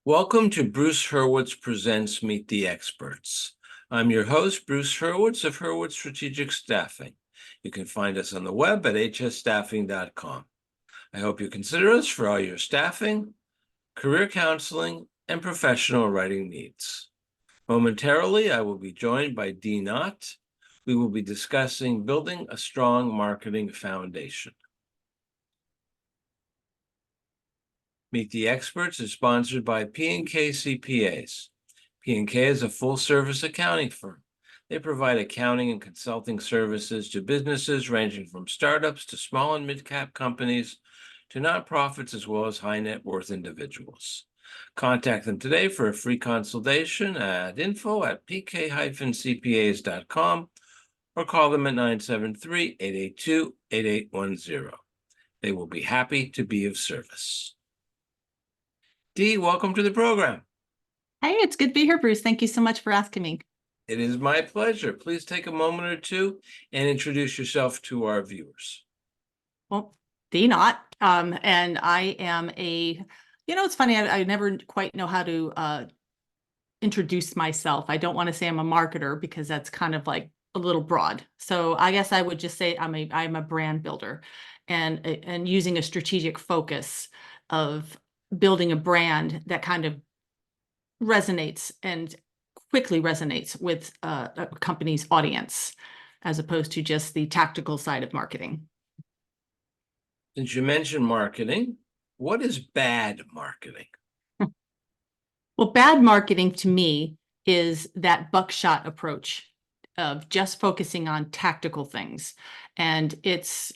Welcome to Bruce Hurwitz Presents Meet the Experts. I'm your host, Bruce Hurwitz of Hurwitz Strategic Staffing. You can find us on the web at hsstaffing.com. I hope you consider us for all your staffing, career counseling, and professional writing needs. Momentarily, I will be joined by Dee Nott. We will be discussing building a strong marketing foundation. Meet the Experts is sponsored by P&K CPAs. P&K is a full-service accounting firm. They provide accounting and consulting services to businesses ranging from startups to small and mid-cap companies to nonprofits as well as high net worth individuals. Contact them today for a free consultation at info@pk-cpas.com or call them at 973-882-8810. They will be happy to be of service. Dee, welcome to the program. Hey, it's good to be here, Bruce. Thank you so much for asking me. It is my pleasure. Please take a moment or two and introduce yourself to our viewers. Well, Dee Nott, and I am it's funny, I never quite know how to introduce myself. I don't want to say I'm a marketer because that's kind of like a little broad. So I guess I would just say I'm a brand builder and using a strategic focus of building a brand that kind of resonates and quickly resonates with a company's audience, as opposed to just the tactical side of marketing. Since you mentioned marketing, what is bad marketing? Well, bad marketing to me is that buckshot approach of just focusing on tactical things. And it's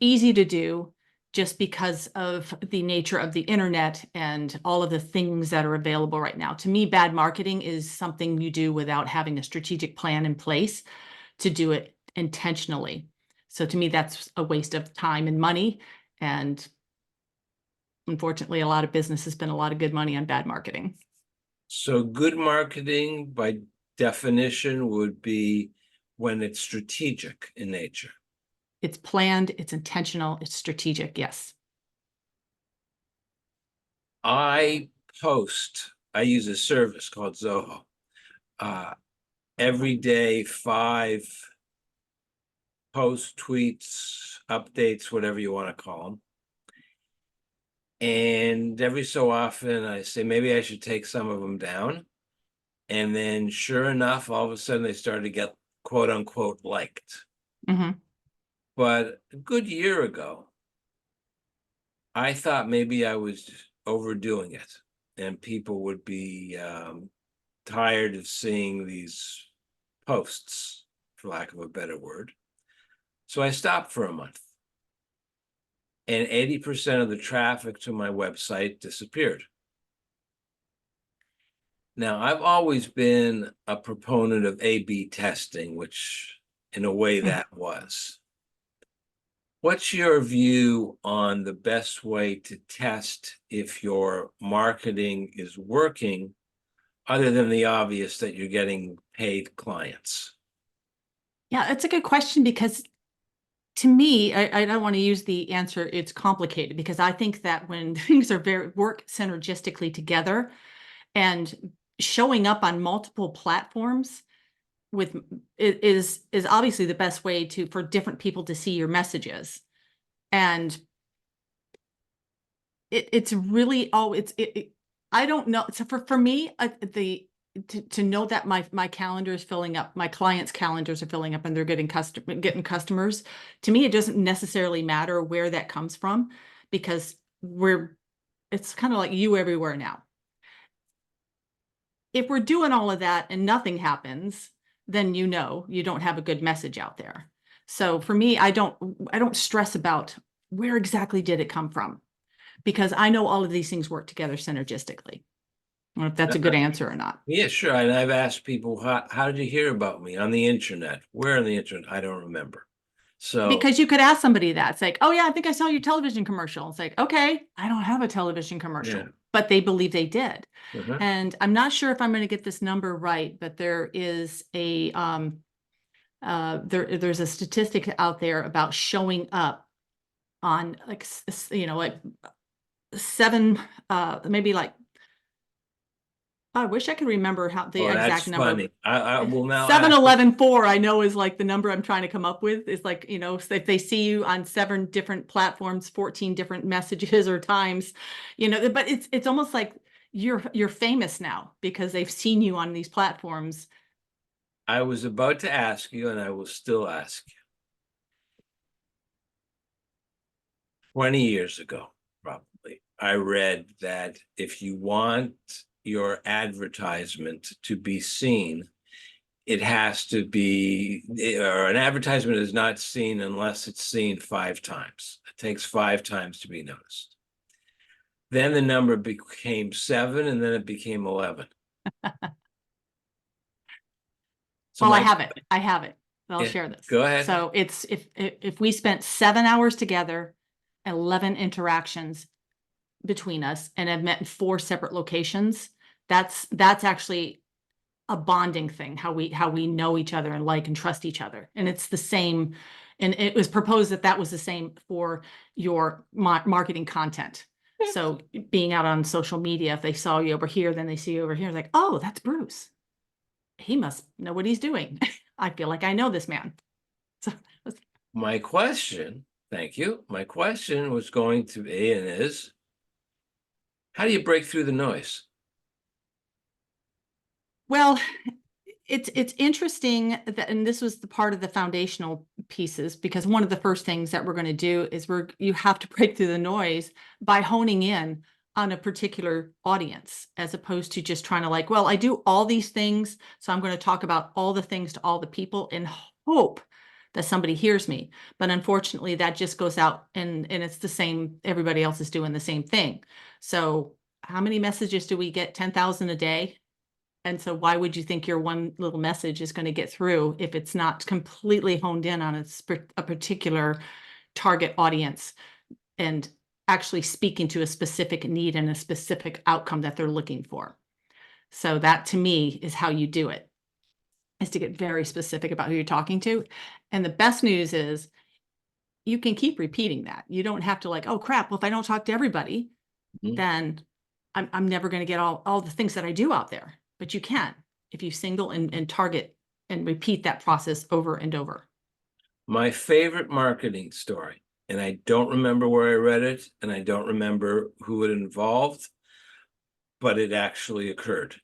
easy to do just because of the nature of the internet and all of the things that are available right now. To me, bad marketing is something you do without having a strategic plan in place to do it intentionally. So to me, that's a waste of time and money. And unfortunately, a lot of businesses spend a lot of good money on bad marketing. So good marketing, by definition, would be when it's strategic in nature. It's planned, it's intentional, it's strategic, yes. I use a service called Zoho. Every day, 5 posts, tweets, updates, whatever you want to call them. And every so often I say, maybe I should take some of them down. And then sure enough, all of a sudden they started to get quote unquote liked. Mm-hmm. But a good year ago, I thought maybe I was overdoing it and people would be tired of seeing these posts, for lack of a better word. So I stopped for a month. And 80% of the traffic to my website disappeared. Now, I've always been a proponent of A/B testing, which in a way that was. What's your view on the best way to test if your marketing is working, other than the obvious that you're getting paid clients? Yeah, it's a good question because to me, I don't want to use the answer, it's complicated, because I think that when things are work synergistically together and showing up on multiple platforms is obviously the best way for different people to see your messages. And it's really, I don't know. So for me, to know that my calendar is filling up, my clients' calendars are filling up and they're getting customers, to me, it doesn't necessarily matter where that comes from, because it's kind of like you everywhere now. If we're doing all of that and nothing happens, then you don't have a good message out there. So for me, I don't stress about where exactly did it come from, because I know all of these things work together synergistically. I don't know if that's a good answer or not. Yeah, sure. And I've asked people, how did you hear about me? On the internet. Where on the internet? I don't remember. So because you could ask somebody that. It's like, oh yeah, I think I saw your television commercial. It's like, okay, I don't have a television commercial. Yeah. But they believe they did. Uh-huh. And I'm not sure if I'm going to get this number right, but there is there's a statistic out there about showing up on like 7, maybe like I wish I could remember how the Oh, that's exact number. funny. I will now ask. 711-4, I know, is like the number I'm trying to come up with. Is like, you know, so if they see you on 7 different platforms, 14 different messages or times, you know, but it's almost like you're famous now because they've seen you on these platforms. I was about to ask you, and I will still ask you. 20 years ago, probably, I read that if you want your advertisement to be seen, it has to be, or an advertisement is not seen unless it's seen 5 times. It takes 5 times to be noticed. Then the number became 7, and then it became 11. So Well, I have it. I have it. I'll Yeah, share this. go ahead. So it's if we spent 7 hours together, 11 interactions between us, and have met in 4 separate locations, that's actually a bonding thing, how we know each other and like and trust each other. And it's the same, and it was proposed that that was the same for your marketing content. So being out on social media, if they saw you over here, then they see you over here, like, oh, that's Bruce. He must know what he's doing. I feel like I know this man. So My question, thank you. My question was going to be and is, how do you break through the noise? well, it's interesting that, and this was the part of the foundational pieces, because one of the first things that we're going to do is you have to break through the noise by honing in on a particular audience, as opposed to just trying to like, well, I do all these things, so I'm going to talk about all the things to all the people and hope that somebody hears me. But unfortunately, that just goes out and it's the same, everybody else is doing the same thing. So how many messages do we get? 10,000 a day? And so why would you think your one little message is going to get through if it's not completely honed in on a particular target audience and actually speaking to a specific need and a specific outcome that they're looking for? So that, to me, is how you do it, is to get very specific about who you're talking to. And the best news is you can keep repeating that. You don't have to like, oh crap, well, if I don't talk to everybody, then I'm never going to get all the things that I do out there. But you can, if you single and target and repeat that process over and over. My favorite marketing story, and I don't remember where I read it, and I don't remember who it involved, but it actually occurred.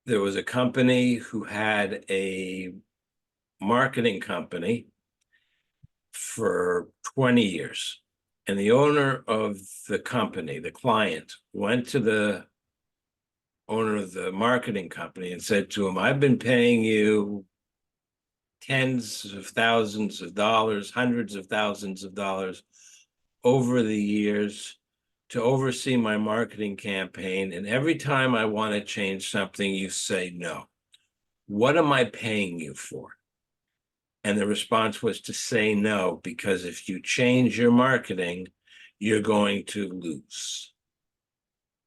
There was a company who had a marketing company for 20 years. And the owner of the company, the client, went to the owner of the marketing company and said to him, I've been paying you tens of thousands of dollars, hundreds of thousands of dollars over the years to oversee my marketing campaign. And every time I want to change something, you say no. What am I paying you for? And the response was to say no, because if you change your marketing, you're going to lose.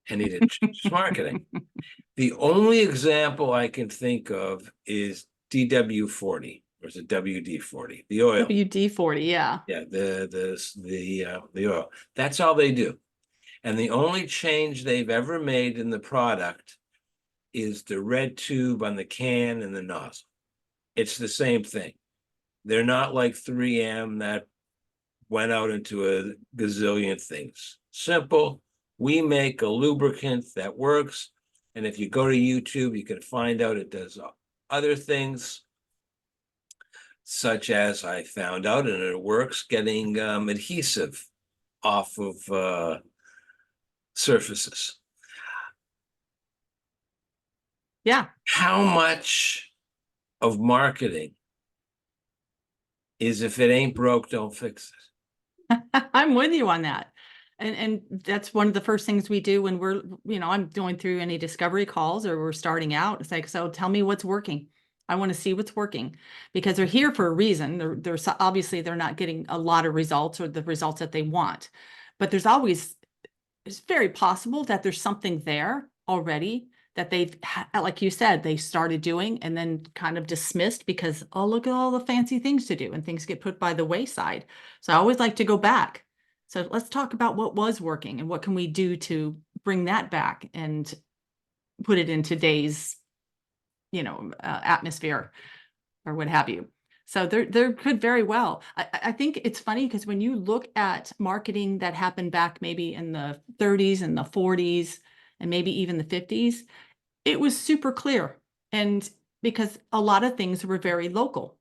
And he didn't change his marketing. The only example I can think of is DW40, or is it WD-40? The oil. WD-40, yeah. Yeah, the oil. That's all they do. And the only change they've ever made in the product is the red tube on the can and the nozzle. It's the same thing. They're not like 3M that went out into a gazillion things. Simple. We make a lubricant that works. And if you go to YouTube, you can find out it does other things, such as I found out, and it works, getting adhesive off of surfaces. Yeah. How much of marketing is if it ain't broke, don't fix it? I'm with you on that. And that's one of the first things we do when we're, I'm going through any discovery calls or we're starting out. It's like, so tell me what's working. I want to see what's working, because they're here for a reason. They're obviously they're not getting a lot of results or the results that they want, but it's very possible that there's something there already that they've, like you said, they started doing and then kind of dismissed because, oh, look at all the fancy things to do, and things get put by the wayside. So I always like to go back. So let's talk about what was working and what can we do to bring that back and put it in today's, atmosphere or what have you. So there could very well. I think it's funny because when you look at marketing that happened back maybe in the 30s and the 40s and maybe even the 50s, it was super clear. And because a lot of things were very local,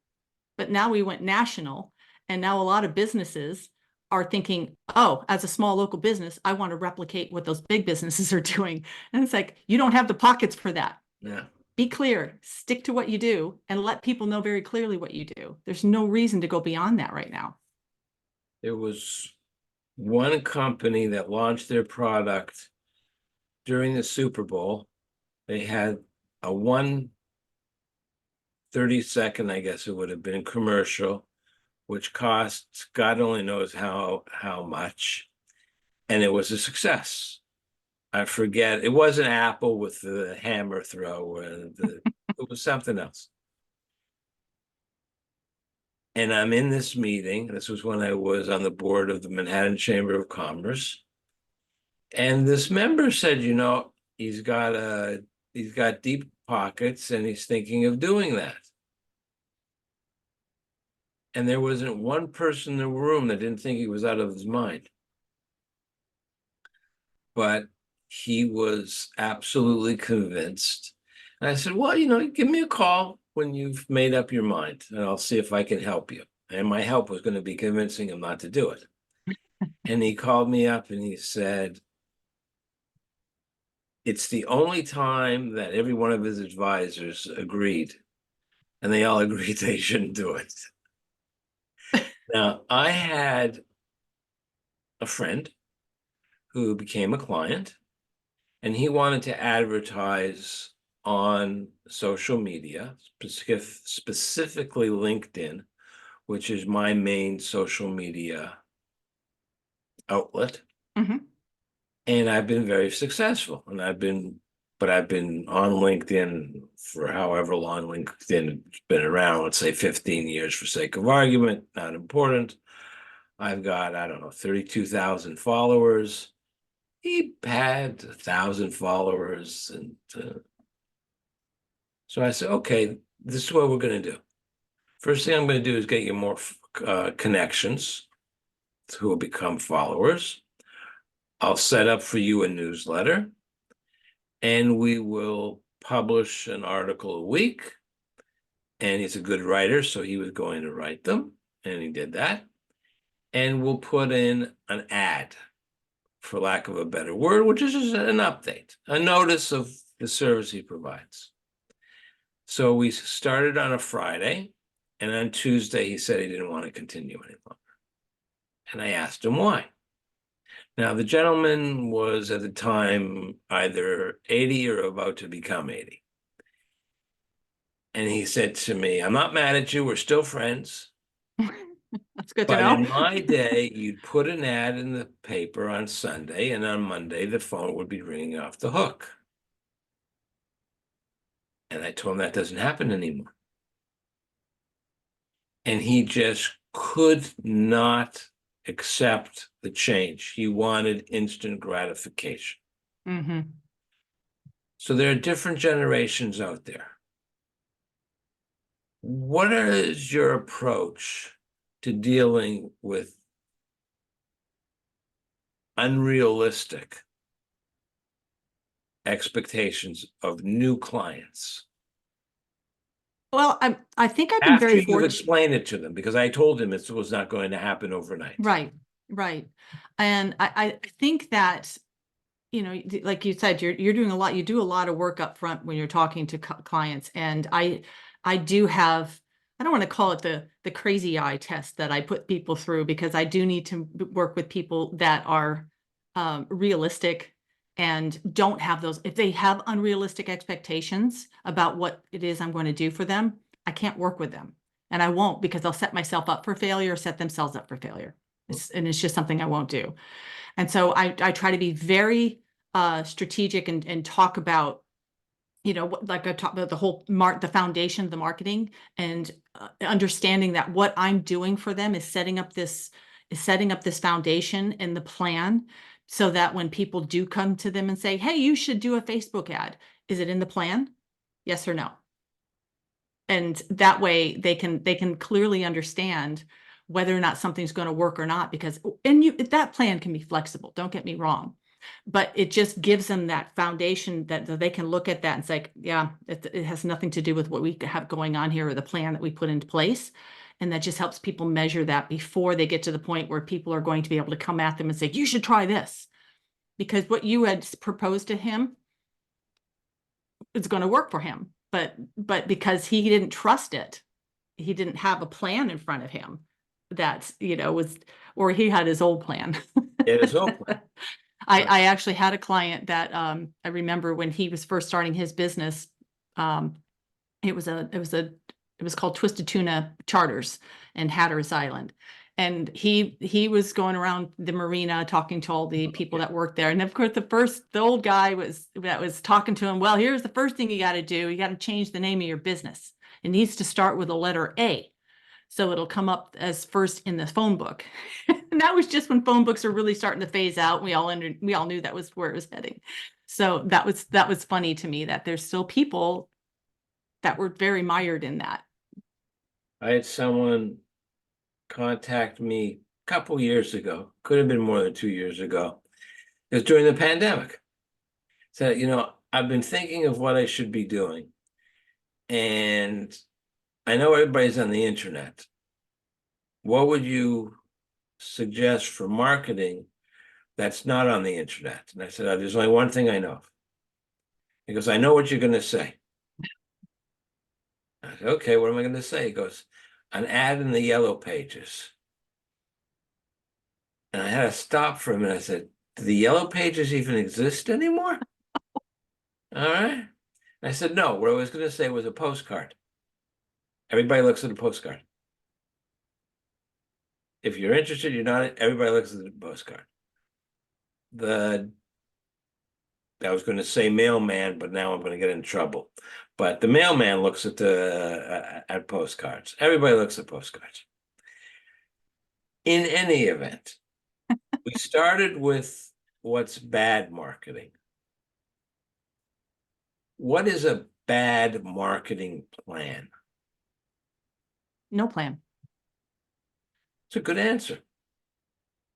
but now we went national, and now a lot of businesses are thinking, oh, as a small local business, I want to replicate what those big businesses are doing. And it's like, you don't have the pockets for that. Yeah. Be clear, stick to what you do, and let people know very clearly what you do. There's no reason to go beyond that right now. There was one company that launched their product during the Super Bowl. They had a 1 30-second, I guess it would have been, commercial, which cost God only knows how much, and it was a success. I forget, it wasn't Apple with the hammer throw, it was something else. And I'm in this meeting. This was when I was on the board of the Manhattan Chamber of Commerce. And this member said, he's got deep pockets and he's thinking of doing that. And there wasn't one person in the room that didn't think he was out of his mind. But he was absolutely convinced. And I said, well, give me a call when you've made up your mind, and I'll see if I can help you. And my help was going to be convincing him not to do it. And he called me up and he said, it's the only time that every one of his advisors agreed, and they all agreed they shouldn't do it. Now, I had a friend who became a client, and he wanted to advertise on social media, specifically LinkedIn, which is my main social media outlet. Mm-hmm. And I've been very successful. And I've been on LinkedIn for however long LinkedIn has been around, let's say 15 years for sake of argument, not important. I've got, 32,000 followers. He had 1,000 followers. And so I said, okay, this is what we're going to do. First thing I'm going to do is get you more connections who will become followers. I'll set up for you a newsletter, and we will publish an article a week. And he's a good writer, so he was going to write them, and he did that. And we'll put in an ad, for lack of a better word, which is just an update, a notice of the service he provides. So we started on a Friday, and on Tuesday, he said he didn't want to continue any longer. And I asked him why. Now, the gentleman was at the time either 80 or about to become 80. And he said to me, I'm not mad at you. We're still friends. That's good to But know. in my day, you'd put an ad in the paper on Sunday, and on Monday, the phone would be ringing off the hook. And I told him that doesn't happen anymore. And he just could not accept the change. He wanted instant gratification. Mm-hmm. So there are different generations out there. What is your approach to dealing with unrealistic expectations of new clients? Well, I think I've been After very you've fortunate. explained it to them, because I told him it was not going to happen overnight. Right. And I think that, like you said, you're doing a lot. You do a lot of work up front when you're talking to clients. And I do have, I don't want to call it the crazy eye test that I put people through, because I do need to work with people that are realistic and don't have those. If they have unrealistic expectations about what it is I'm going to do for them, I can't work with them. And I won't, because they'll set myself up for failure, set themselves up for failure. And it's just something I won't do. And so I try to be very strategic and talk about, like I talked about the foundation of the marketing, and understanding that what I'm doing for them is setting up this foundation and the plan, so that when people do come to them and say, hey, you should do a Facebook ad, Is it in the plan? Yes or no? And that way they can clearly understand whether or not something's going to work or not, because, and that plan can be flexible, don't get me wrong, but it just gives them that foundation that they can look at that and say, yeah, it has nothing to do with what we have going on here or the plan that we put into place. And that just helps people measure that before they get to the point where people are going to be able to come at them and say, you should try this, because what you had proposed to him, it's going to work for him. But because he didn't trust it, he didn't have a plan in front of him that, was, or he had his old plan. It is open. I actually had a client that I remember when he was first starting his business. It was called Twisted Tuna Charters in Hatteras Island. And he was going around the marina talking to all the people that worked there. And of course, the old guy that was talking to him, well, here's the first thing you got to do. You got to change the name of your business. It needs to start with a letter A. So it'll come up as first in the phone book. And that was just when phone books are really starting to phase out. We all knew that was where it was heading. So that was funny to me that there's still people that were very mired in that. I had someone contact me a couple years ago, could have been more than 2 years ago. It was during the pandemic. Said, I've been thinking of what I should be doing. And I know everybody's on the internet. What would you suggest for marketing that's not on the internet? And I said, there's only one thing I know. He goes, I know what you're going to say. I said, okay, what am I going to say? He goes, an ad in the yellow pages. And I had to stop for a minute. I said, do the yellow pages even exist anymore? All right. I said, no, what I was going to say was a postcard. Everybody looks at a postcard. If you're interested, you're not, everybody looks at the postcard. I was going to say mailman, but now I'm going to get in trouble. But the mailman looks at at postcards. Everybody looks at postcards. In any event, we started with what's bad marketing. What is a bad marketing plan? No plan. It's a good answer.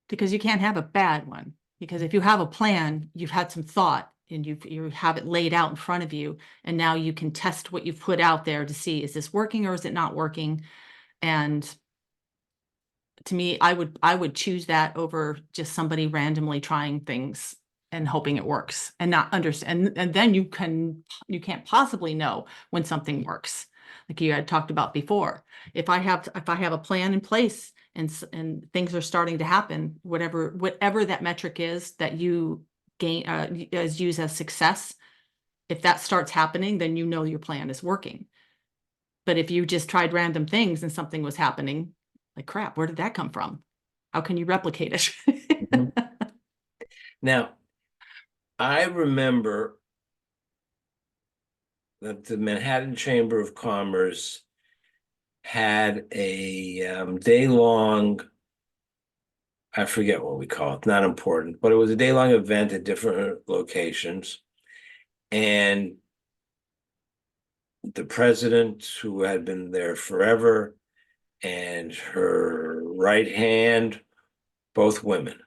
Because you can't have a bad one. Because if you have a plan, you've had some thought and you have it laid out in front of you. And now you can test what you've put out there to see, is this working or is it not working? And to me, I would choose that over just somebody randomly trying things and hoping it works and not understand. And then you can't possibly know when something works. Like you had talked about before. If I have a plan in place and things are starting to happen, whatever that metric is that you gain as use as success, if that starts happening, then your plan is working. But if you just tried random things and something was happening, like crap, where did that come from? How can you replicate it? Mm-hmm. Now, I remember that the Manhattan Chamber of Commerce had a day-long, I forget what we call it, not important, but it was a day-long event at different locations. And the president, who had been there forever, and her right hand, both women.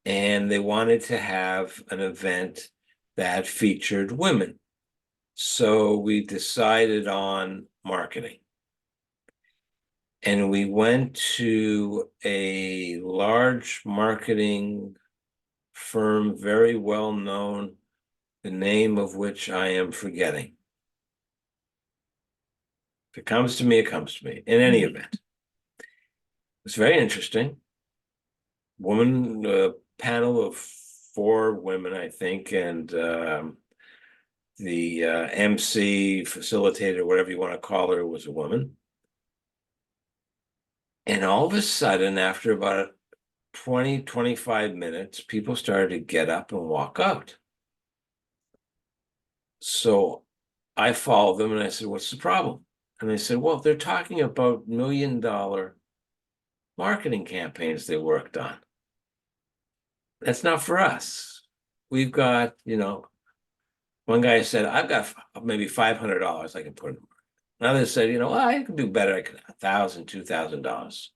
And they wanted to have an event that featured women. So we decided on marketing. And we went to a large marketing firm, very well known, the name of which I am forgetting. If it comes to me, it comes to me. In any event, it's very interesting. Panel of 4 women, I think, and the MC, facilitator, whatever you want to call her, was a woman. And all of a sudden, after about 20, 25 minutes, people started to get up and walk out. So I followed them and I said, what's the problem? And they said, well, they're talking about $1 million marketing campaigns they worked on. That's not for us. We've got, One guy said, I've got maybe $500 I can put in. Another said, I can do better. I can $1,000, $2,000.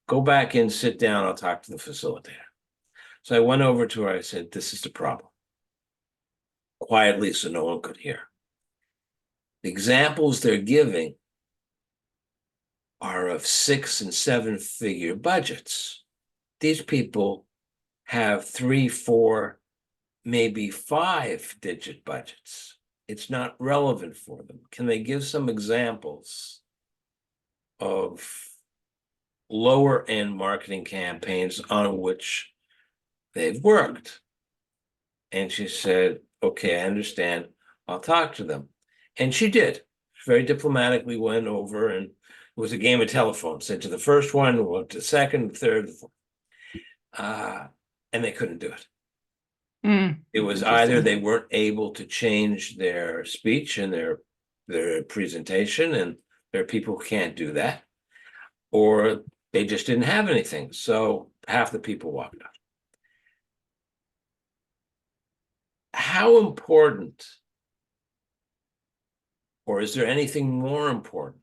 Go back in, sit down. I'll talk to the facilitator. So I went over to her. I said, this is the problem. Quietly, so no one could hear. The examples they're giving are of 6 and 7-figure budgets. These people have 3, 4, maybe 5-digit budgets. It's not relevant for them. Can they give some examples of lower end marketing campaigns on which they've worked? And she said, okay, I understand. I'll talk to them. And she did. Very diplomatically went over, and it was a game of telephone. Said to the first one, went to the second, third, and they couldn't do it. It was either they weren't able to change their speech and their presentation, and there are people who can't do that, or they just didn't have anything. So half the people walked out. How important, or is there anything more important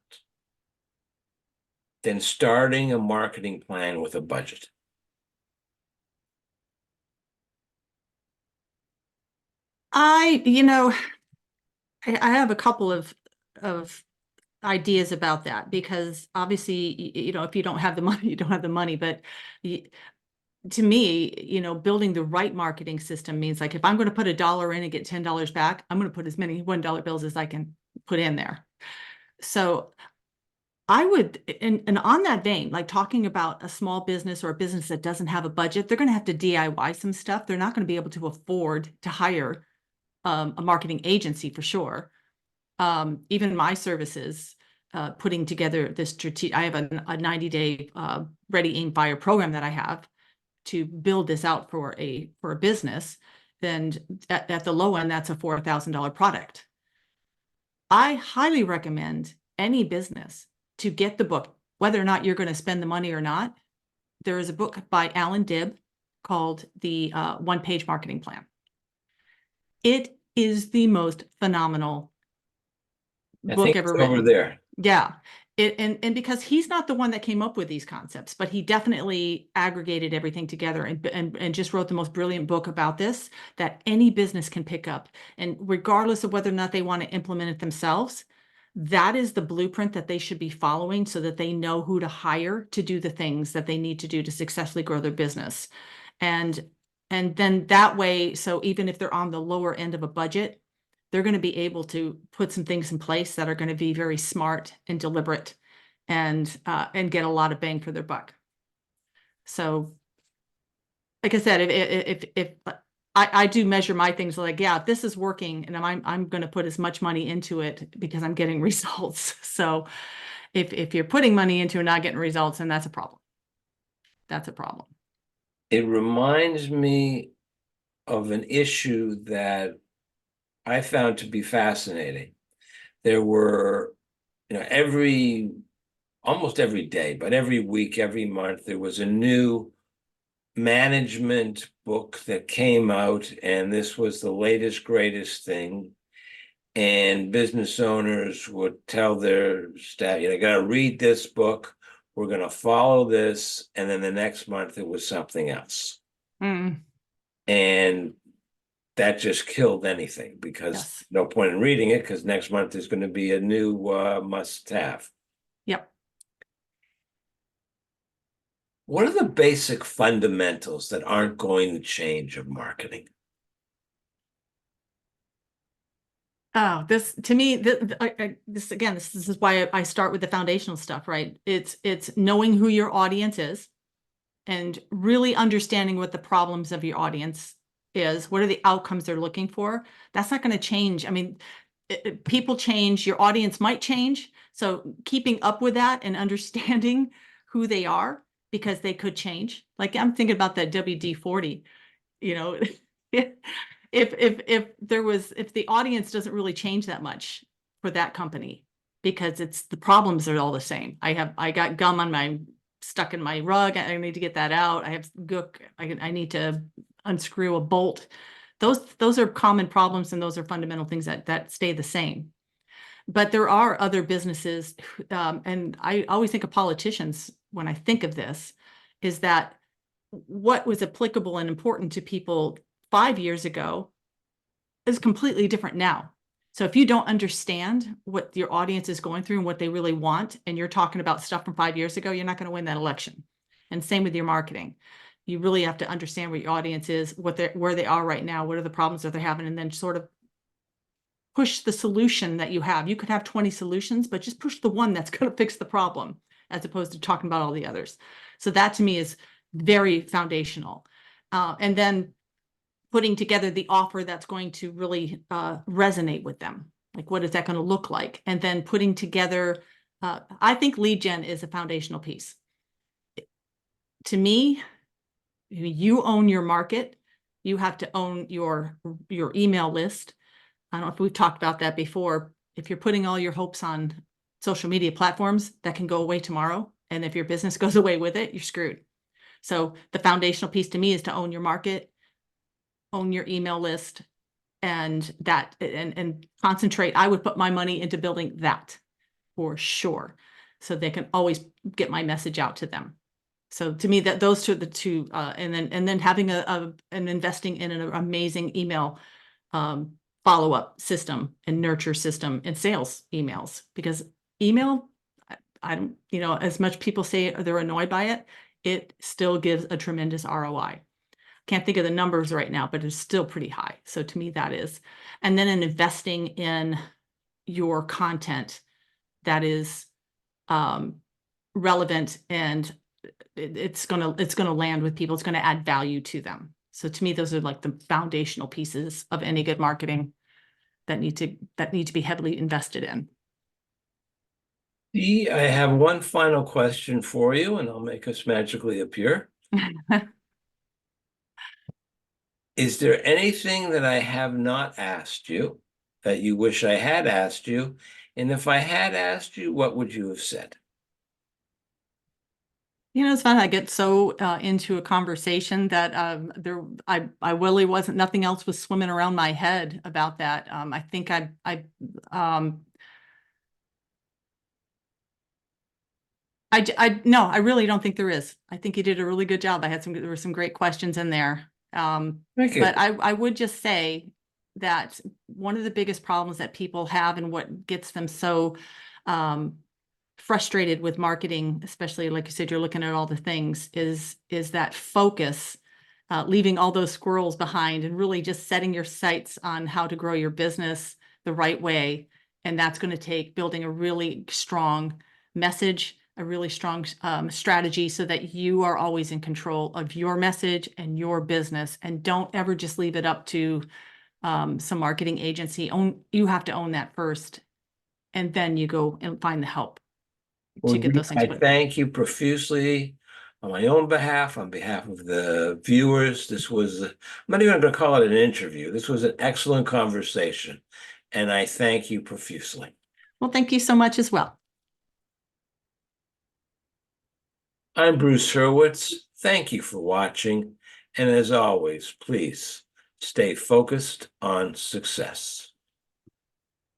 than starting a marketing plan with a budget? I have a couple of ideas about that, because obviously, if you don't have the money, you don't have the money. But to me, building the right marketing system means, like, if I'm going to put $1 in and get $10 back, I'm going to put as many $1 bills as I can put in there. So I would, and on that vein, like talking about a small business or a business that doesn't have a budget, they're going to have to DIY some stuff. They're not going to be able to afford to hire a marketing agency for sure. Even my services, putting together this strategic, I have a 90-day ready, aim, fire program that I have to build this out for a business. Then at the low end, that's a $4,000 product. I highly recommend any business to get the book, whether or not you're going to spend the money or not. There is a book by Alan Dibb called The One-Page Marketing Plan. It is the most phenomenal book ever written. Over there. Yeah. And because he's not the one that came up with these concepts, but he definitely aggregated everything together and just wrote the most brilliant book about this that any business can pick up. And regardless of whether or not they want to implement it themselves, that is the blueprint that they should be following, so that they know who to hire to do the things that they need to do to successfully grow their business. And then that way, so even if they're on the lower end of a budget, they're going to be able to put some things in place that are going to be very smart and deliberate, and get a lot of bang for their buck. So, like I said, if I do measure my things, like, yeah, if this is working, and I'm going to put as much money into it because I'm getting results. So if you're putting money into and not getting results, then that's a problem. That's a problem. It reminds me of an issue that I found to be fascinating. There were, almost every day, but every week, every month, there was a new management book that came out, and this was the latest, greatest thing. And business owners would tell their staff, you got to read this book. We're going to follow this. And then the next month, it was something else. And that just killed anything, because Yes. no point in reading it, because next month there's going to be a new must-have. Yep. What are the basic fundamentals that aren't going to change of marketing? Oh, this to me, this is why I start with the foundational stuff, right? It's knowing who your audience is, and really understanding what the problems of your audience is. What are the outcomes they're looking for? That's not going to change. I mean, people change, your audience might change. So keeping up with that and understanding who they are, because they could change. Like, I'm thinking about that WD-40, if the audience doesn't really change that much for that company, because it's the problems are all the same. I got gum stuck in my rug. I need to get that out. I have gook. I need to unscrew a bolt. Those are common problems, and those are fundamental things that stay the same. But there are other businesses, and I always think of politicians when I think of this, is that what was applicable and important to people 5 years ago is completely different now. So if you don't understand what your audience is going through and what they really want, and you're talking about stuff from 5 years ago, you're not going to win that election. And same with your marketing. You really have to understand what your audience is, where they are right now, what are the problems that they're having, and then sort of push the solution that you have. You could have 20 solutions, but just push the one that's going to fix the problem, as opposed to talking about all the others. So that to me is very foundational. And then putting together the offer that's going to really resonate with them. Like, what is that going to look like? And then putting together, I think lead gen is a foundational piece. To me, you own your market. You have to own your email list. I don't know if we've talked about that before. If you're putting all your hopes on social media platforms, that can go away tomorrow. And if your business goes away with it, you're screwed. So the foundational piece to me is to own your market, own your email list, and that, and concentrate. I would put my money into building that for sure, so they can always get my message out to them. So to me, that those two are the two, and then having and investing in an amazing email follow-up system and nurture system and sales emails, because email, I don't, as much people say they're annoyed by it, it still gives a tremendous ROI. Can't think of the numbers right now, but it's still pretty high. So to me, that is. And then in investing in your content that is relevant, and it's gonna land with people. It's gonna add value to them. So to me, those are like the foundational pieces of any good marketing that need to be heavily invested in. Dee, I have one final question for you, and I'll make us magically appear. Is there anything that I have not asked you that you wish I had asked you? And if I had asked you, what would you have said? It's fun. I get so into a conversation that I really wasn't, nothing else was swimming around my head about that. I think no, I really don't think there is. I think you did a really good job. There were some great questions in there. Thank you. But I would just say that one of the biggest problems that people have, and what gets them so frustrated with marketing, especially like you said, you're looking at all the things, is that focus, leaving all those squirrels behind and really just setting your sights on how to grow your business the right way. And that's going to take building a really strong message, a really strong strategy, so that you are always in control of your message and your business, and don't ever just leave it up to some marketing agency. You have to own that first, and then you go and find the help Well, to get those things I put. thank you profusely on my own behalf, on behalf of the viewers. This was, I'm not even going to call it an interview. This was an excellent conversation, and I thank you profusely. Well, thank you so much as well. I'm Bruce Hurwitz. Thank you for watching. And as always, please stay focused on success.